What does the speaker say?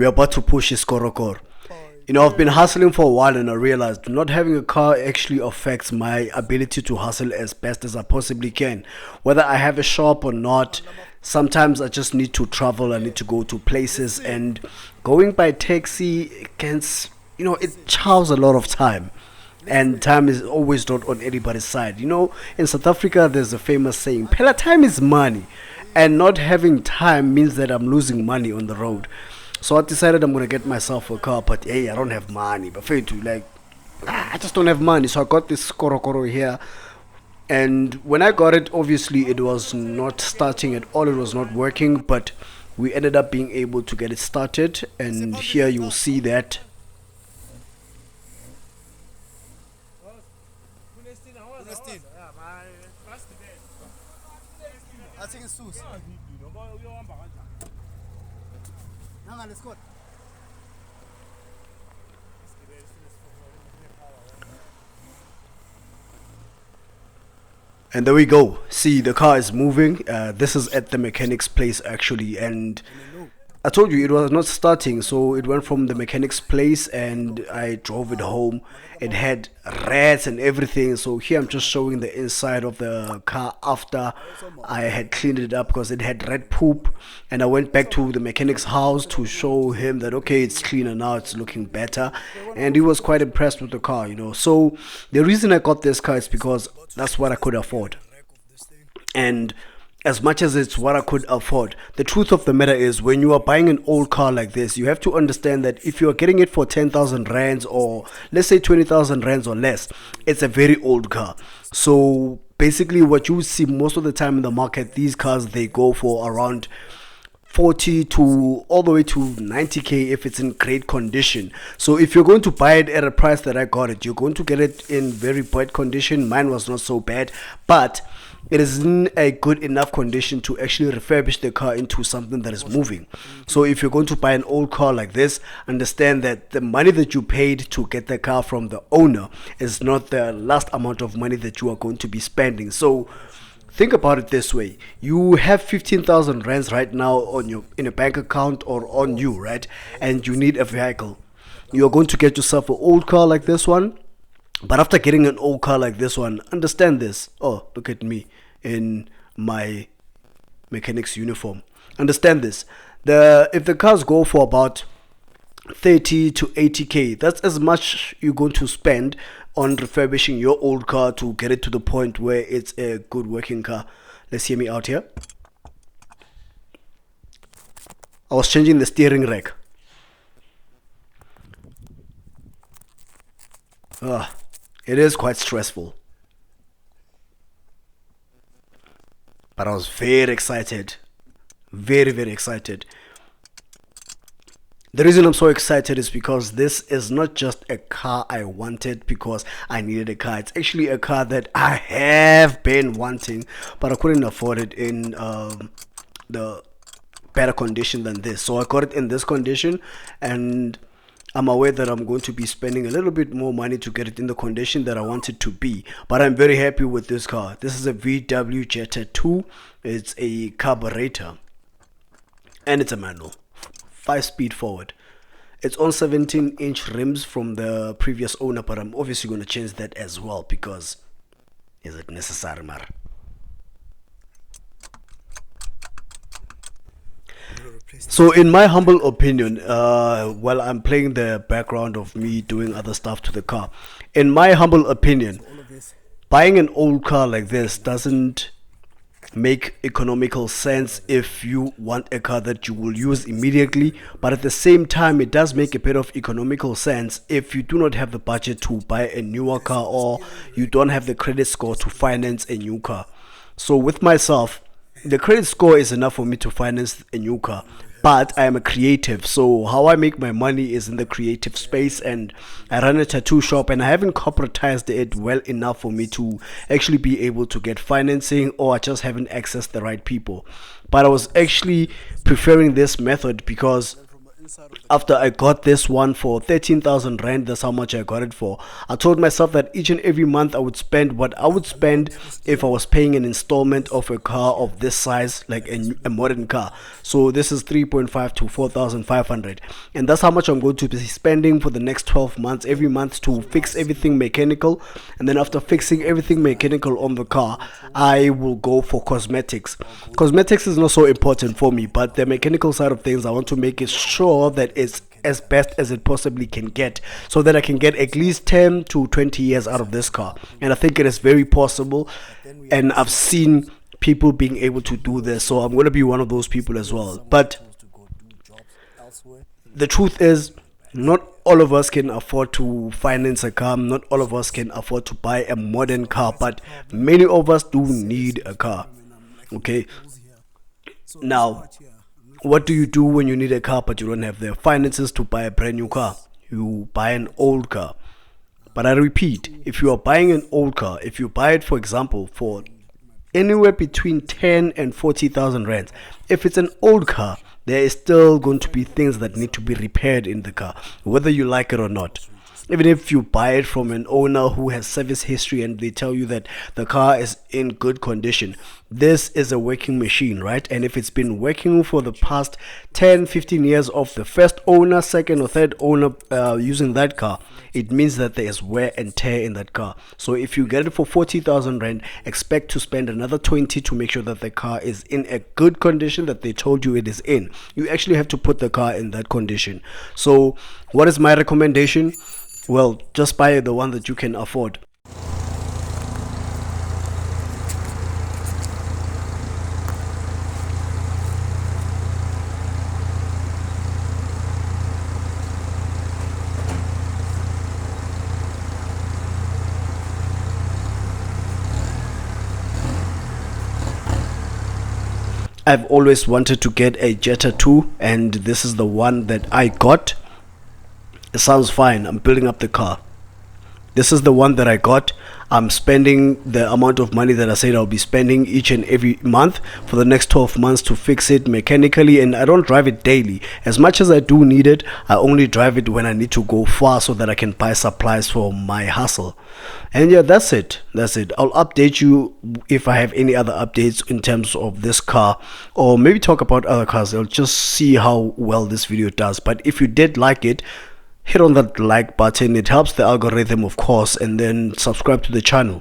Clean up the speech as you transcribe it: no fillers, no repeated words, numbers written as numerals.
we're about to push Iskorokor. I've been hustling for a while and I realized not having a car actually affects my ability to hustle as best as I possibly can. Whether I have a shop or not, sometimes I just need to travel, I need to go to places, and going by taxi it chows a lot of time. And time is always not on anybody's side. In South Africa, there's a famous saying, Pela, time is money. And not having time means that I'm losing money on the road. So I decided I'm gonna get myself a car, but hey, I don't have money. But fair to I just don't have money. So I got this Korokoro here, and when I got it, obviously it was not starting at all. It was not working, but we ended up being able to get it started. And here you'll see that. And there we go. See, the car is moving. This is at the mechanic's place actually, and I told you it was not starting, so it went from the mechanic's place and I drove it home. It had rats and everything. So here I'm just showing the inside of the car after I had cleaned it up because it had rat poop. And I went back to the mechanic's house to show him that okay, it's cleaner now, it's looking better. And he was quite impressed with the car. So the reason I got this car is because that's what I could afford. And as much as it's what I could afford, the truth of the matter is when you are buying an old car like this, you have to understand that if you are getting it for 10,000 rands or let's say 20,000 rands or less, it's a very old car. So basically what you see most of the time in the market, these cars, they go for around 40 to all the way to 90k if it's in great condition. So if you're going to buy it at a price that I got it, you're going to get it in very bad condition. Mine was not so bad, but it is in a good enough condition to actually refurbish the car into something that is moving. So if you're going to buy an old car like this, understand that the money that you paid to get the car from the owner is not the last amount of money that you are going to be spending. So think about it this way: you have 15,000 rands right now in a bank account or on you, right? And you need a vehicle. You're going to get yourself an old car like this one. But after getting an old car like this one, understand this. Oh, look at me in my mechanic's uniform. Understand this. If the cars go for about 30 to 80k, that's as much you're going to spend on refurbishing your old car to get it to the point where it's a good working car. Let's hear me out here. I was changing the steering rack. It is quite stressful, but I was very excited, very, very excited. The reason I'm so excited is because this is not just a car I wanted because I needed a car. It's actually a car that I have been wanting, but I couldn't afford it in the better condition than this. So I got it in this condition, and I'm aware that I'm going to be spending a little bit more money to get it in the condition that I want it to be. But I'm very happy with this car. This is a VW Jetta 2. It's a carburetor. And it's a manual. 5-speed forward. It's on 17-inch rims from the previous owner. But I'm obviously going to change that as well because is it necessary, Mar? So in my humble opinion, while I'm playing the background of me doing other stuff to the car, in my humble opinion, buying an old car like this doesn't make economical sense if you want a car that you will use immediately, but at the same time it does make a bit of economical sense if you do not have the budget to buy a newer car or you don't have the credit score to finance a new car. So with myself, the credit score is enough for me to finance a new car, but I am a creative, so how I make my money is in the creative space, and I run a tattoo shop and I haven't corporatized it well enough for me to actually be able to get financing, or I just haven't accessed the right people. But I was actually preferring this method because after I got this one for 13,000 rand, that's how much I got it for. I told myself that each and every month I would spend what I would spend if I was paying an installment of a car of this size, like a modern car. So this is 3.5 to 4,500, and that's how much I'm going to be spending for the next 12 months every month to fix everything mechanical. And then after fixing everything mechanical on the car, I will go for cosmetics. Cosmetics is not so important for me, but the mechanical side of things, I want to make it sure that it's as best as it possibly can get, so that I can get at least 10 to 20 years out of this car. And I think it is very possible, and I've seen people being able to do this, so I'm going to be one of those people as well. But the truth is, not all of us can afford to finance a car, not all of us can afford to buy a modern car, but many of us do need a car. Okay, now what do you do when you need a car but you don't have the finances to buy a brand new car? You buy an old car. But I repeat, if you are buying an old car, if you buy it, for example, for anywhere between 10 and 40,000 rands, if it's an old car, there is still going to be things that need to be repaired in the car, whether you like it or not. Even if you buy it from an owner who has service history and they tell you that the car is in good condition, this is a working machine, right? And if it's been working for the past 10-15 years of the first owner, second or third owner using that car, it means that there is wear and tear in that car. So if you get it for 40,000 rand, expect to spend another 20 to make sure that the car is in a good condition that they told you it is in. You actually have to put the car in that condition. So what is my recommendation? Well, just buy the one that you can afford. I've always wanted to get a Jetta 2, and this is the one that I got. It sounds fine. I'm building up the car. This is the one that I got. I'm spending the amount of money that I said I'll be spending each and every month for the next 12 months to fix it mechanically, and I don't drive it daily. As much as I do need it, I only drive it when I need to go far so that I can buy supplies for my hustle. And yeah, that's it. I'll update you if I have any other updates in terms of this car, or maybe talk about other cars. I'll just see how well this video does. But if you did like it, hit on that like button. It helps the algorithm, of course, and then subscribe to the channel.